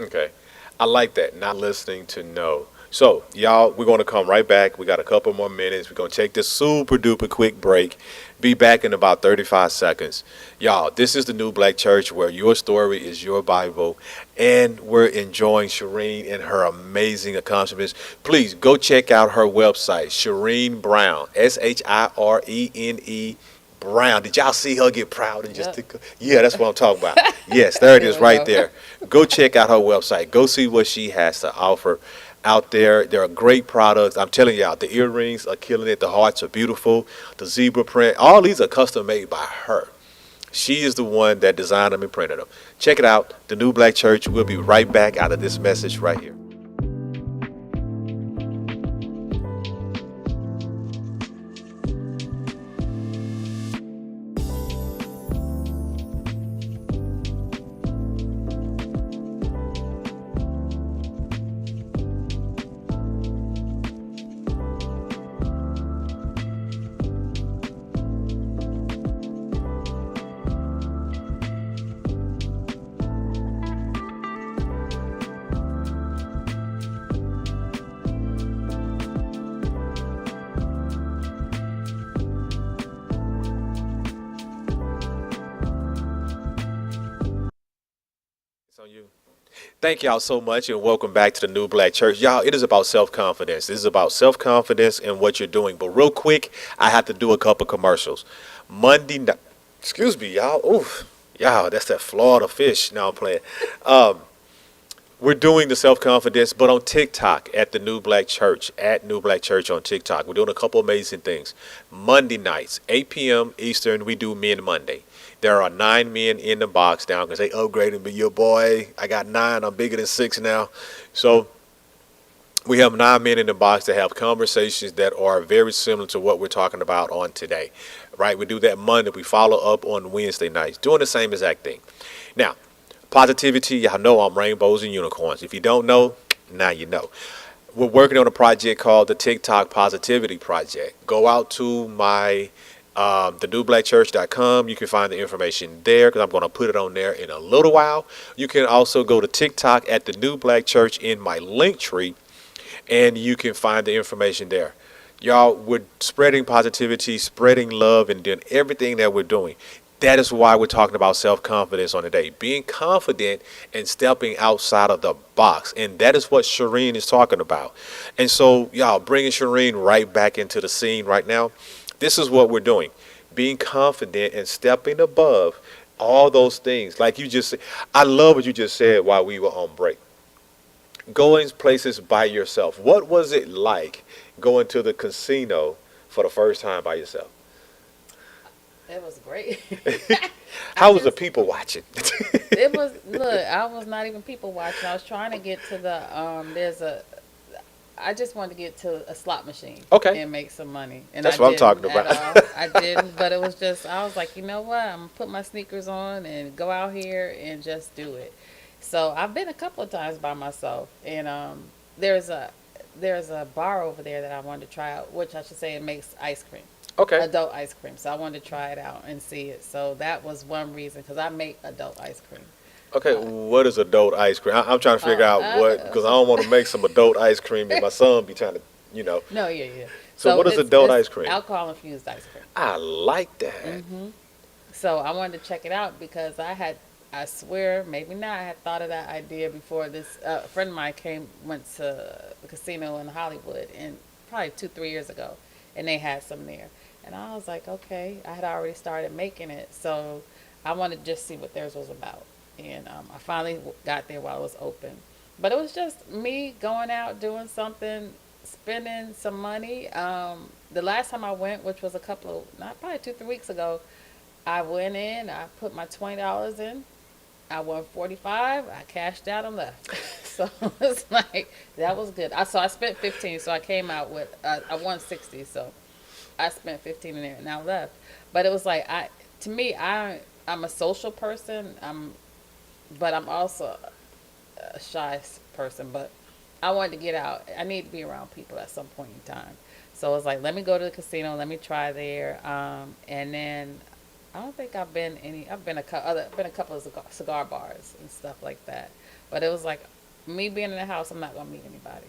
Okay. I like that. Not listening to no. So, y'all, we're going to come right back. We got a couple more minutes. We're going to take this super duper quick break. Be back in about 35 seconds. Y'all, this is the New Black Church where your story is your Bible. And we're enjoying Shireen and her amazing accomplishments. Please go check out her website, Shireen Brown, Shrene Brown. Did y'all see her get proud and just Yep. yeah, that's what I'm talking about. Yes, there it There is we right go. there. Go check out her website. Go see what she has to offer out there. There are great products. I'm telling y'all, the earrings are killing it. The hearts are beautiful. The zebra print, all these are custom made by her. She is the one that designed them and printed them. Check it out. The New Black Church. We'll be right back out of this message right here. It's on you. Thank y'all so much and welcome back to the New Black Church. Y'all, it is about self-confidence. This is about self-confidence and what you're doing. But real quick, I have to do a couple commercials. Monday night, excuse me, y'all. Oof, y'all, that's that Florida fish. Now I'm playing. Um, we're doing the self-confidence, but on TikTok at the New Black Church, at New Black Church on TikTok. We're doing a couple amazing things. Monday nights, 8 p.m. Eastern, we do Men Monday. There are 9 men in the box now because they upgraded me. Your boy, I got 9. I'm bigger than 6 now. So we have 9 men in the box that have conversations that are very similar to what we're talking about on today. Right? We do that Monday. We follow up on Wednesday nights, doing the same exact thing. Now, positivity, y'all know I'm rainbows and unicorns. If you don't know, now you know. We're working on a project called the TikTok Positivity Project. Go out to my thenewblackchurch.com. You can find the information there because I'm going to put it on there in a little while. You can also go to TikTok at the New Black Church in my link tree, and you can find the information there. Y'all, we're spreading positivity, spreading love, and doing everything that we're doing. That is why we're talking about self-confidence on the day. Being confident and stepping outside of the box. And that is what Shireen is talking about. And so, y'all, bringing Shireen right back into the scene right now. This is what we're doing. Being confident and stepping above all those things. Like you just said, I love what you just said while we were on break. Going places by yourself. What was it like going to the casino for the first time by yourself? It was great. I How was the just people watching? it was look, I was not even people watching. I was trying to get to the there's a I just wanted to get to a slot machine Okay, and make some money. And I that's what I'm didn't talking at about. all. I didn't, but it was just I was like, you know what? I'm gonna put my sneakers on and go out here and just do it. So I've been a couple of times by myself and there's a there's a bar over there that I wanted to try out, which I should say it makes ice cream. Okay. Adult ice cream. So I wanted to try it out and see it. So that was one reason because I make adult ice cream. Okay, Uh, what is adult ice cream? I'm trying to uh, figure out what, uh, because I don't want to make some adult ice cream and my son be trying to, you know. no, yeah, yeah. So So what is adult it's ice cream? alcohol infused ice cream. I like that. So I wanted to check it out because I swear, maybe not, I had thought of that idea before this. A friend of mine went to the casino in Hollywood, and probably 2, 3 years ago, and they had some there. And I was like, okay, I had already started making it, so I wanted to just see what theirs was about. And I finally got there while it was open. But it was just me going out, doing something, spending some money. The last time I went, which was a couple of, not probably 2, 3 weeks ago, I went in, I put my $20 in, I won 45, I cashed out and left. So it's like, that was good. So I spent 15, so I came out with, I won 60, so I spent 15 in there and I left. But it was like, to me, I'm a social person, but I'm also a shy person, but I wanted to get out. I need to be around people at some point in time. So it was like, let me go to the casino, let me try there. And then I don't think I've been any. I've been been a couple of cigar bars and stuff like that. But it was like Me being in the house, I'm not gonna meet anybody.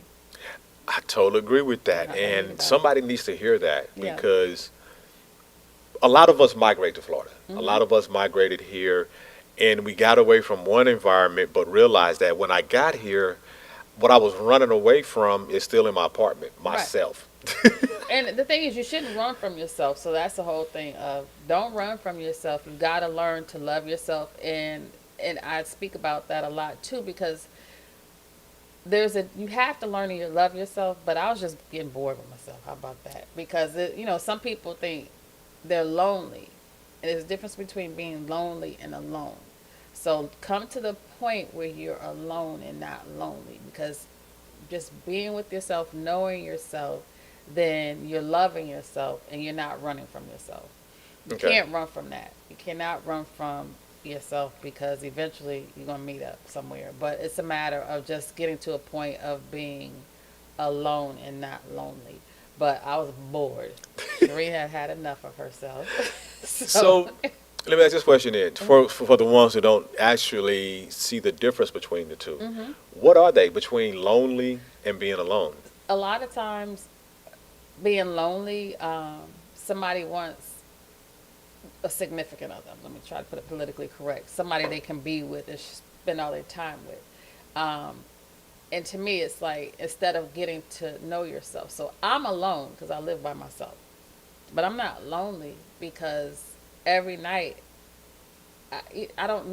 I totally agree with I'm that. not gonna meet And anybody. somebody needs to hear that Yeah. because a lot of us migrate to Florida. A Hmm. lot of us migrated here and we got away from one environment, but realized that when I got here, what I was running away from is still in my apartment, Right. myself. And the thing is, you shouldn't run from yourself. So that's the whole thing of don't run from yourself. You got to learn to love yourself, and I speak about that a lot too because you have to learn to love yourself. But I was just getting bored with myself. How about that? Because some people think they're lonely, and there's a difference between being lonely and alone. So come to the point where you're alone and not lonely because just being with yourself, knowing yourself, then you're loving yourself and you're not running from yourself. You Okay. can't run from that. You cannot run from yourself because eventually you're going to meet up somewhere. But it's a matter of just getting to a point of being alone and not lonely. But I was bored. Shereen had had enough of herself. So So, let me ask this question then. For the ones who don't actually see the difference between the two, hmm what are they between lonely and being alone? a lot of times being lonely, somebody wants a significant other. Let me try to put it politically correct. Somebody they can be with and spend all their time with. Um, and to me, it's like instead of getting to know yourself. So I'm alone because I live by myself, but I'm not lonely because every night I don't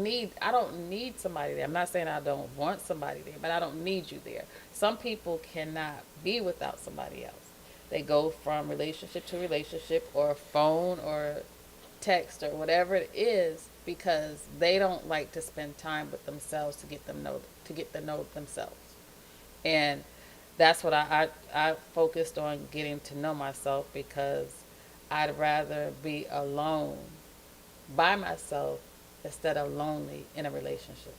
need somebody there. I'm not saying I don't want somebody there, but I don't need you there. Some people cannot be without somebody else. They go from relationship to relationship or phone or text or whatever it is because they don't like to spend time with themselves to get to know themselves. And that's what I focused on getting to know myself because I'd rather be alone by myself instead of lonely in a relationship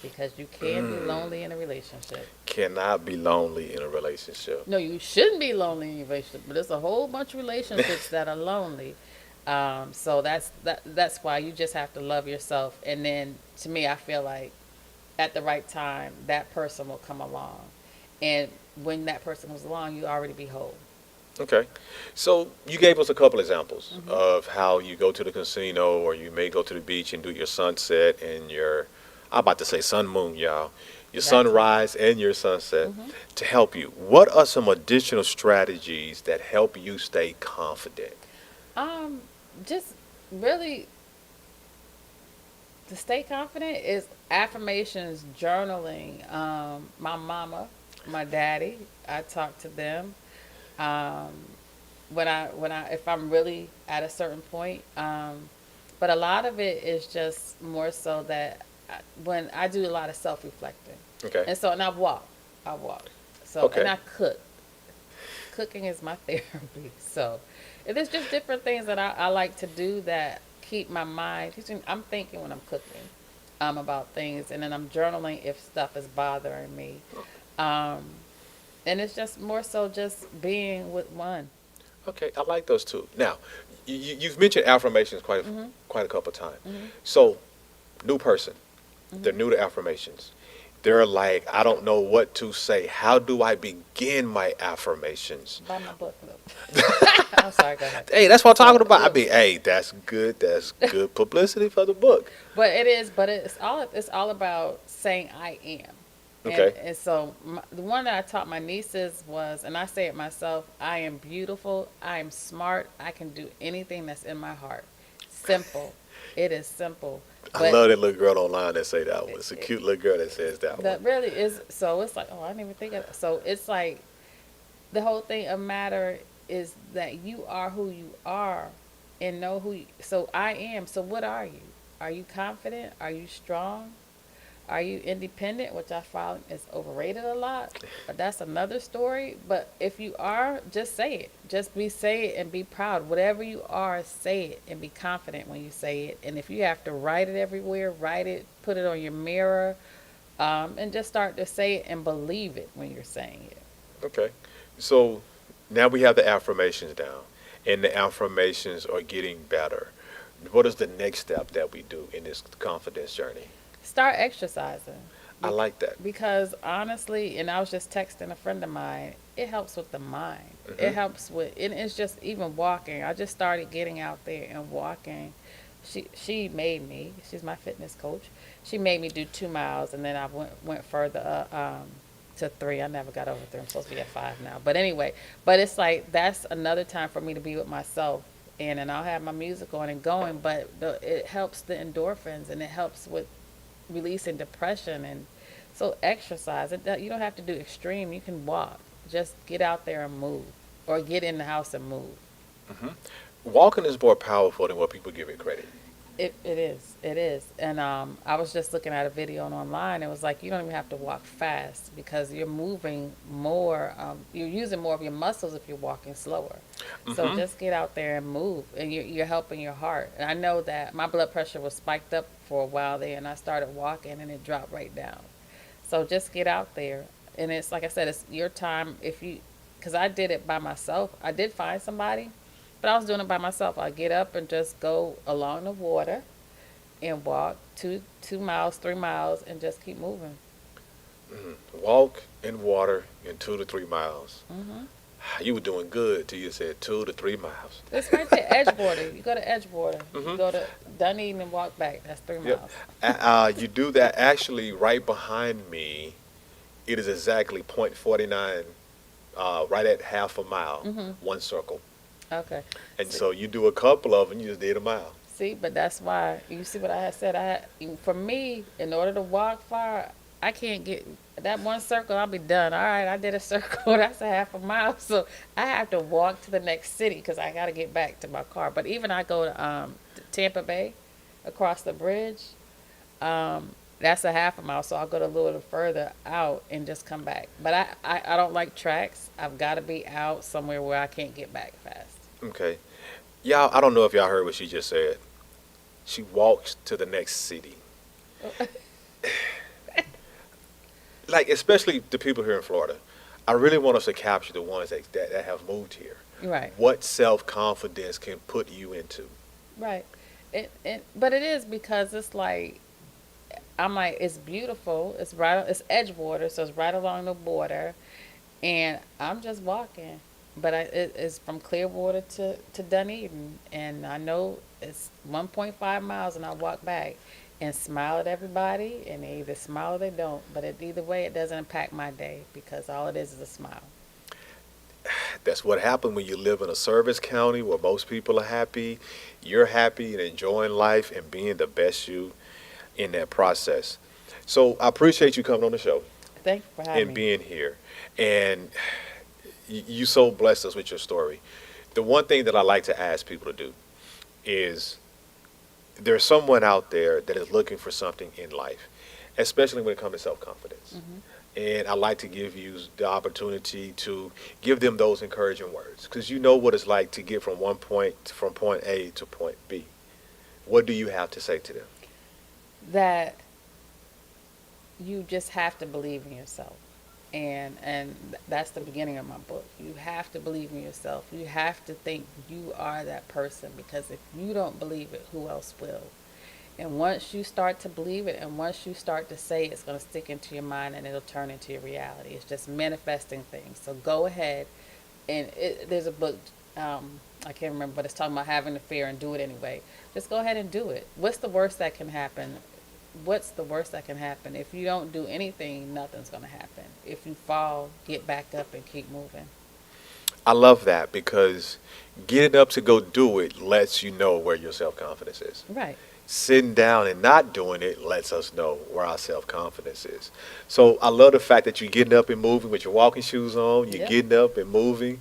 because you can be lonely in a relationship. Cannot be lonely in a relationship. No, you shouldn't be lonely in a relationship, but there's a whole bunch of relationships that are lonely. So that's why you just have to love yourself. And then to me, I feel like at the right time, that person will come along. And when that person comes along, you already be whole. Okay. So you gave us a couple examples Hmm. of how you go to the casino or you may go to the beach and do your sunset and I'm about to say sun moon, y'all, your That too. sunrise and your sunset Hmm. to help you. What are some additional strategies that help you stay confident? Um, just really to stay confident is affirmations, journaling. My mama, my daddy, I talk to them. Um, if I'm really at a certain point. But a lot of it is just more so that when I do a lot of self reflecting, Okay. and I walk. So and Okay. I cook. Cooking is my therapy. So there's just different things that I like to do that keep my mind. I'm thinking when I'm cooking about things, and then I'm journaling if stuff is bothering me. Um, and it's just more so just being with one. Okay. I like those two. Now, you've mentioned affirmations Hmm. quite a couple of times. Hmm. So, new person, they're Hmm. new to affirmations. They're like, I don't know what to say. How do I begin my affirmations? Buy my book. Look. I'm sorry. Go ahead. Hey, that's what I'm talking So, about. I mean, hey, that's good. That's good publicity for the book. but it is. But it's all about saying I am. And, Okay. and so the one that I taught my nieces was, and I say it myself, I am beautiful, I am smart, I can do anything that's in my heart. Simple. It is simple. I But love that little girl online that say that one. it, It's a it, cute little girl that says that one. that really is, so it's like, oh, I didn't even think of it. So it's like the whole thing of matter is that you are who you are and know so I am. So what are you? Are you confident? Are you strong? Are you independent, which I find is overrated a lot? But that's another story. But if you are, just say it. Say it and be proud. Whatever you are, say it and be confident when you say it. And if you have to write it everywhere, write it, put it on your mirror, and just start to say it and believe it when you're saying it. Okay. So now we have the affirmations down, and the affirmations are getting better. What is the next step that we do in this confidence journey? Start exercising. I like that. Because honestly, and I was just texting a friend of mine, it helps with the mind. It helps with, and it's just even walking. I just started getting out there and walking. She made me. She's my fitness coach. She made me do 2 miles, and then I went further to 3. I never got over 3. I'm supposed to be at 5 now. But anyway, but it's like that's another time for me to be with myself, and I'll have my music on and going. But it helps the endorphins, and it helps with releasing depression. And so exercise, you don't have to do extreme. You can walk. Just get out there and move, or get in the house and move. Walking is more powerful than what people give it credit. It is. And I was just looking at a video online. It was like you don't even have to walk fast because you're moving more. You're using more of your muscles if you're walking slower. So just get out there and move, and you're helping your heart. And I know that my blood pressure was spiked up for a while there, and I started walking, and it dropped right down. So just get out there, and it's like I said, it's your time. Because I did it by myself. I did find somebody, but I was doing it by myself. I get up and just go along the water and walk 2 miles, 3 miles, and just keep moving. Walk in water in 2 to 3 miles. You were doing good till you said 2 to 3 miles. It's right there, Edgewater. You go to Edgewater. You go to Dunedin and walk back. That's 3 miles. You do that actually right behind me. It is exactly .49, right at half a mile, one circle. Okay. And so you do a couple of them, you just did a mile. See, but that's why you see what I had said. For me, in order to walk far, I can't get that one circle. I'll be done. All right, I did a circle. That's a half a mile. So I have to walk to the next city because I got to get back to my car. But even I go to Tampa Bay, across the bridge. That's a half a mile. So I'll go to a little further out and just come back. But I don't like tracks. I've got to be out somewhere where I can't get back fast. Okay. Y'all, I don't know if y'all heard what she just said. She walks to the next city. Like, especially the people here in Florida. I really want us to capture the ones that have moved here. Right. What self-confidence can put you into. Right. But it is because it's like, I'm like, it's beautiful. It's it's Edgewater, so it's right along the border. And I'm just walking. But it's from Clearwater to Dunedin. And I know it's 1.5 miles, and I walk back and smile at everybody. And they either smile or they don't. But either way, it doesn't impact my day because all it is a smile. That's what happened when you live in a service county where most people are happy. You're happy and enjoying life and being the best you in that process. So I appreciate you coming on the show Thank you for having and me. being here. And you so blessed us with your story. The one thing that I like to ask people to do is there's someone out there that is looking for something in life, especially when it comes to self-confidence. And I like to give you the opportunity to give them those encouraging words because you know what it's like to get from point A to point B. What do you have to say to them? That you just have to believe in yourself. And that's the beginning of my book. You have to believe in yourself. You have to think you are that person because if you don't believe it, who else will? And once you start to believe it and once you start to say it, it's going to stick into your mind and it'll turn into your reality. It's just manifesting things. So go ahead. And there's a book, I can't remember, but it's talking about having the fear and do it anyway. Just go ahead and do it. What's the worst that can happen? What's the worst that can happen? If you don't do anything, nothing's going to happen. If you fall, get back up and keep moving. I love that because getting up to go do it lets you know where your self-confidence is. Right. Sitting down and not doing it lets us know where our self-confidence is. So I love the fact that you're getting up and moving with your walking shoes on. You're getting up and moving,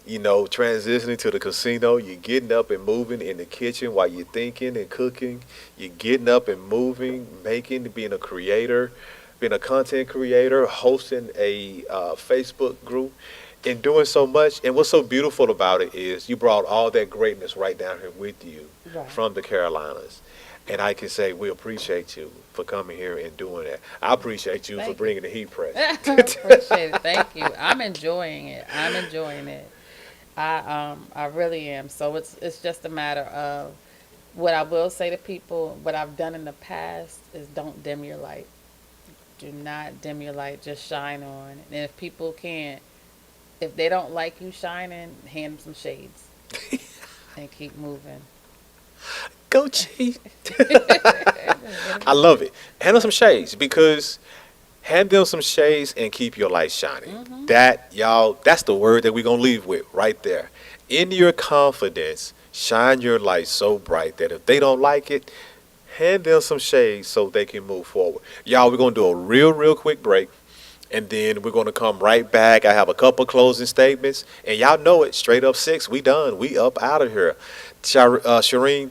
transitioning to the casino. You're getting up and moving in the kitchen while you're thinking and cooking. You're getting up and moving, being a creator, being a content creator, hosting a Facebook group, and doing so much. And what's so beautiful about it is you brought all that greatness right down here with you from the Carolinas. And I can say we appreciate you for coming here and doing that. I appreciate you for bringing the heat press. I appreciate it. Thank you. I'm enjoying it. I really am. So it's just a matter of what I will say to people. What I've done in the past is don't dim your light. Do not dim your light, just shine on. And if people can't, if they don't like you shining, hand them some shades and keep moving. Go Chief. I love it. Hand them some shades because hand them some shades and keep your light shining. That, y'all, that's the word that we're going to leave with right there. In your confidence, shine your light so bright that if they don't like it, hand them some shades so they can move forward. Y'all, we're going to do a real quick break. And then we're going to come right back. I have a couple closing statements. And y'all know it. Straight up 6. We done. We up out of here. Shireen,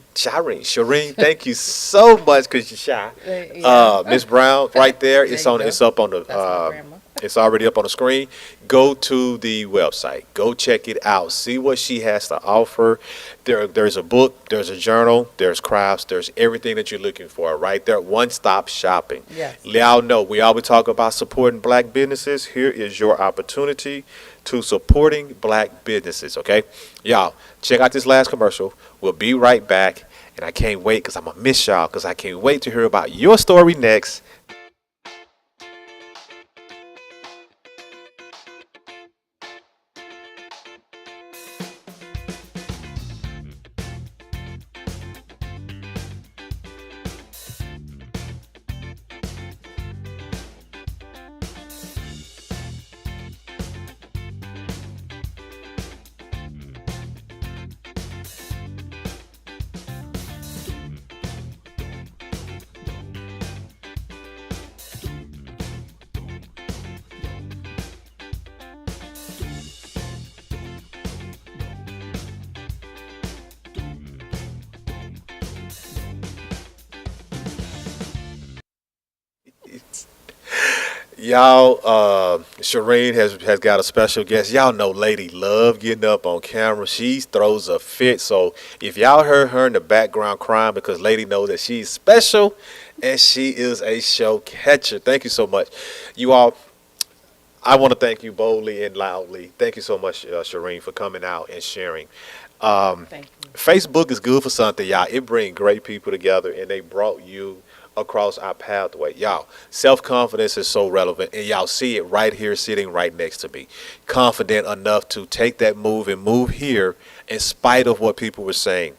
thank you so much because you're shy. Yeah. Miss Brown, right there. There It's you on. go. It's up on the. That's my grandma. It's already up on the screen. Go to the website. Go check it out. See what she has to offer. There's a book. There's a journal. There's crafts. There's everything that you're looking for right there. One-stop shopping. Yes. Y'all know we always talk about supporting black businesses. Here is your opportunity to supporting black businesses. Okay, y'all check out this last commercial. We'll be right back, and I can't wait because I'm gonna miss y'all because I can't wait to hear about your story next. Y'all, Shireen has got a special guest. Y'all know Lady love getting up on camera. She throws a fit. So if y'all heard her in the background crying because Lady knows that she's special and she is a show catcher. Thank you so much. You all, I want to thank you boldly and loudly. Thank you so much, Shireen, for coming out and sharing. Thank you. Facebook is good for something, y'all. It brings great people together, and they brought you across our pathway. Y'all, self-confidence is so relevant, and y'all see it right here sitting right next to me. Confident enough to take that move and move here in spite of what people were saying.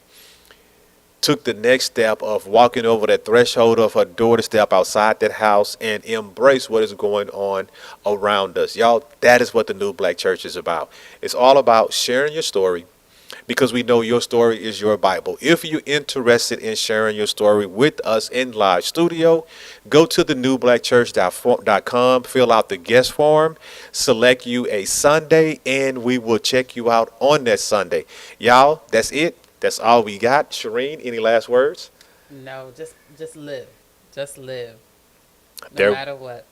Took the next step of walking over that threshold of her door to step outside that house and embrace what is going on around us. Y'all, that is what the New Black Church is about. It's all about sharing your story, because we know your story is your Bible. If you're interested in sharing your story with us in live studio, go to the newblackchurch.com, fill out the guest form, select you a Sunday, and we will check you out on that Sunday. Y'all, that's it. That's all we got. Shireen, any last words? No, just live. Just live. No There- matter what.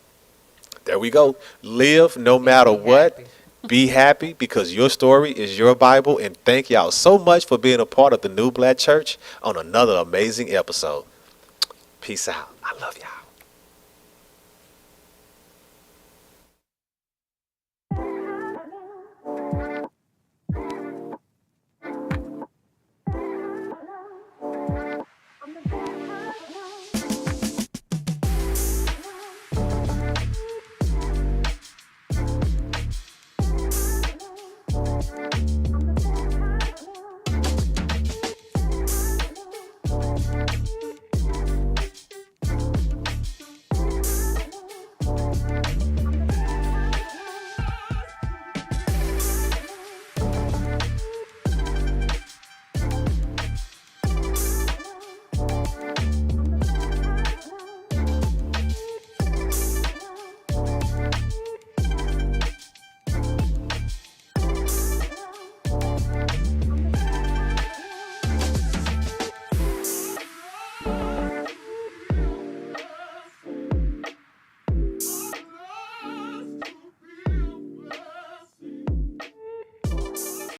There we go. Live no matter Be what. happy. Be happy because your story is your Bible. And thank y'all so much for being a part of the New Black Church on another amazing episode. Peace out. I love y'all.